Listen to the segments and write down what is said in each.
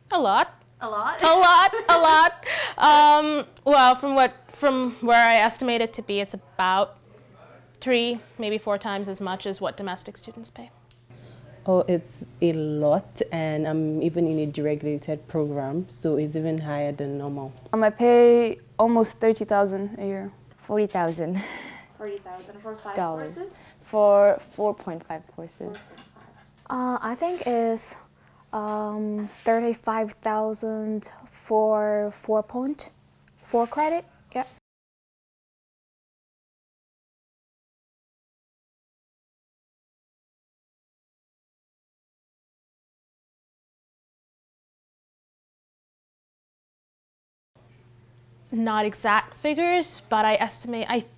A lot. A lot? A lot, a lot. Well, from where I estimate it to be, it's about 3, maybe 4 times as much as what domestic students pay. Oh, it's a lot, and I'm even in a deregulated program, so it's even higher than normal. I pay almost 30,000 a year. 40,000. 40,000 for 5 Dollars. courses? For 4.5 courses. 4.5. I think it's 35,000 for 4.4 credit. Yeah. Not exact figures, but I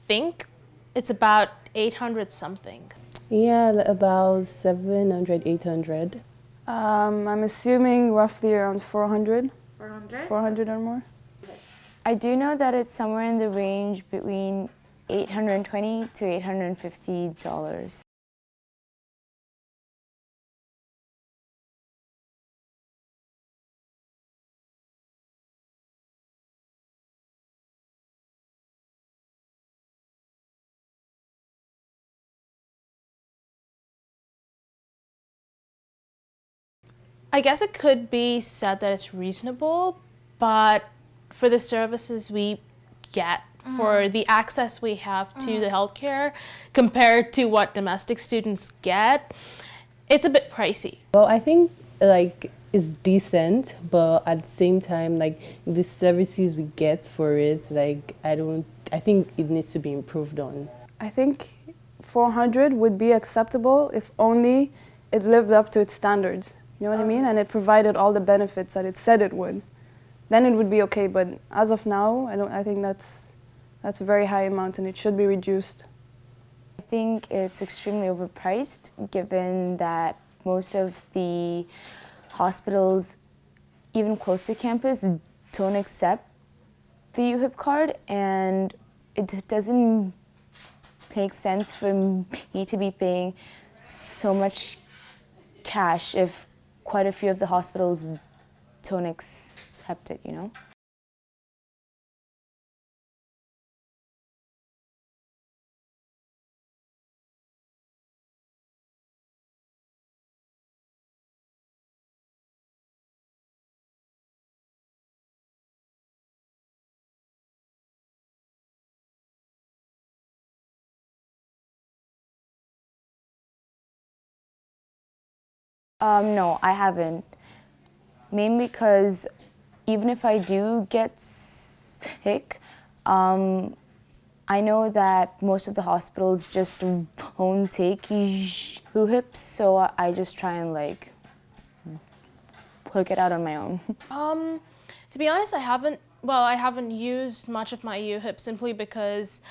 think it's about 800 something. Yeah, about 700, 800. I'm assuming roughly around 400. 400? 400 or more. I do know that it's somewhere in the range between $820 to $850. I guess it could be said that it's reasonable, but for the services we get, for the access we have to the healthcare compared to what domestic students get, it's a bit pricey. Well, I think like it's decent, but at the same time, like the services we get for it, like I think it needs to be improved on. I think 400 would be acceptable if only it lived up to its standards. You know what I mean? And it provided all the benefits that it said it would. Then it would be okay, but as of now, I think that's a very high amount and it should be reduced. I think it's extremely overpriced given that most of the hospitals, even close to campus, don't accept the UHIP card, and it doesn't make sense for me to be paying so much cash if quite a few of the hospitals don't accept it, you know? No, I haven't. Mainly because even if I do get sick, I know that most of the hospitals just won't take UHIPs, so I just try and like work it out on my own. To be honest, I haven't used much of my UHIP simply because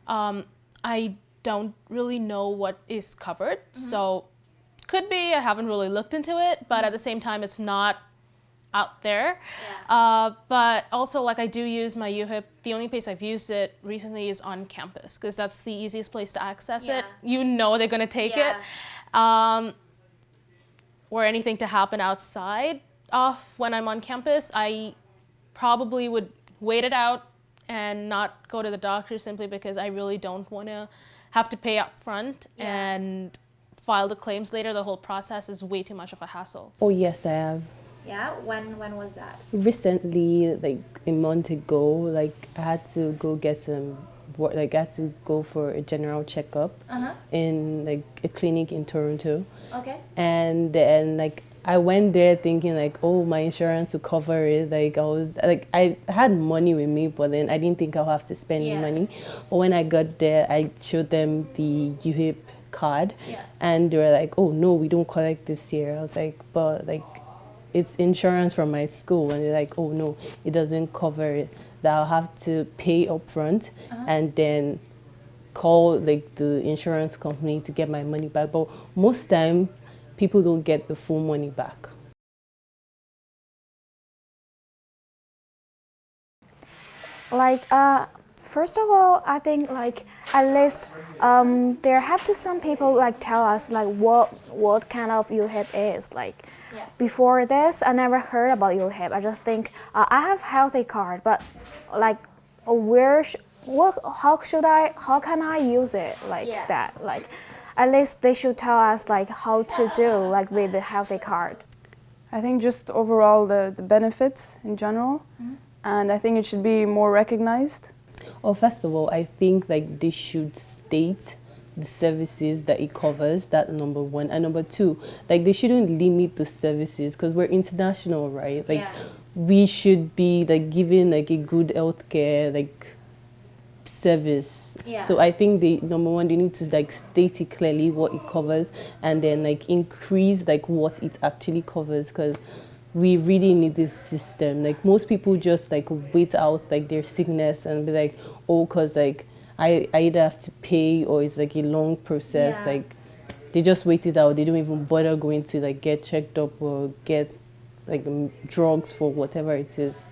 I don't really know what is covered. So could be I haven't really looked into it, but at the same time, it's not out there. Yeah. But also, like, I do use my UHIP. The only place I've used it recently is on campus because that's the easiest place to access it. You know they're gonna take it. Or anything to happen outside of when I'm on campus, I probably would wait it out and not go to the doctor simply because I really don't want to have to pay up front and file the claims later. The whole process is way too much of a hassle. Oh yes, I have. Yeah? When was that? Recently, like a month ago, like I had to go get some work, like I had to go for a general checkup in like a clinic in Toronto. Okay. And then like I went there thinking like, oh, my insurance will cover it. Like I had money with me, but then I didn't think I'll have to spend money. But when I got there, I showed them the UHIP card, and they were like, oh no, we don't collect this here. I was like, but like it's insurance from my school, and they're like, oh no, it doesn't cover it. That I'll have to pay upfront and then call like the insurance company to get my money back. But most time, people don't get the full money back. Like first of all, I think like at least there have to some people like tell us like what kind of UHIP is like. Yeah. Before this, I never heard about UHIP. I just think I have healthy card, but like how can I use it like Yeah. that? Like at least they should tell us like how to do like with the healthy card. I think just overall the benefits in general, and I think it should be more recognized. Well, first of all, I think like they should state the services that it covers. That number one, and number two, like they shouldn't limit the services because we're international, right? Like we should be like giving like a good healthcare like service. Yeah. So I think number one, they need to like state it clearly what it covers, and then like increase like what it actually covers, because we really need this system. Like most people just like wait out like their sickness and be like, oh, cause like I either have to pay or it's like a long process. Yeah. Like they just wait it out. They don't even bother going to like get checked up or get like drugs for whatever it is.